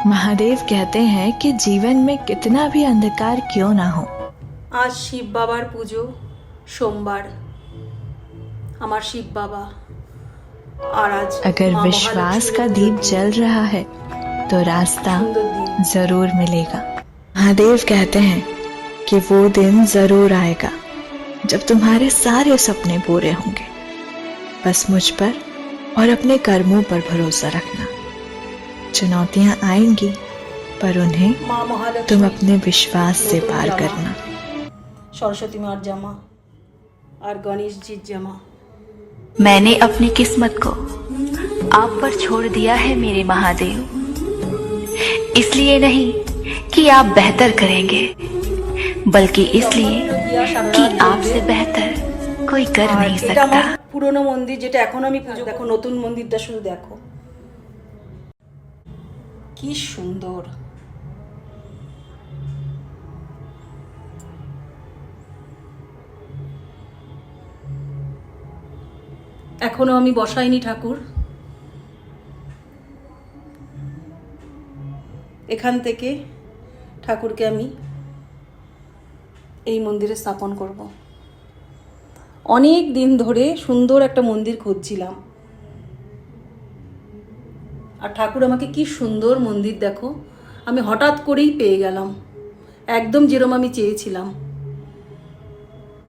महादेव कहते हैं कि जीवन में कितना भी अंधकार क्यों ना हो, आज शिव बाबार पुजो सोमवार हमार शिव बाबा और आज अगर माँ विश्वास महालक्ष्मी का पुजोर दीप दिन। जल रहा है तो रास्ता सुंदर दिन। जरूर मिलेगा। महादेव कहते हैं कि वो दिन जरूर आएगा जब तुम्हारे सारे सपने पूरे होंगे। बस मुझ पर और अपने कर्मों पर भरोसा रखना। चुनौतियां आएंगी पर उन्हें माँ महालक्ष्मी तुम अपने विश्वास से नतुन पार जामा, करना। सरस्वती मार जामा और गणेश जी जामा। मैंने अपनी किस्मत को आप पर छोड़ दिया है मेरे महादेव, इसलिए नहीं कि आप बेहतर करेंगे, बल्कि इसलिए कि आपसे बेहतर कोई कर नहीं এটা सकता। আমার পুরনো মন্দির, যেটা এখন আমি পুজো। দেখো নতুন মন্দিরটা শুধু দেখো কি সুন্দর। এখনো আমি বসাইনি ঠাকুর, এখান থেকে ঠাকুরকে আমি এই মন্দিরে স্থাপন করব। অনেক দিন ধরে সুন্দর একটা মন্দির খুঁজছিলাম, আর ঠাকুর আমাকে কি সুন্দর মন্দির দেখো আমি হঠাৎ করেই পেয়ে গেলাম, একদম যেরকম আমি চেয়েছিলাম।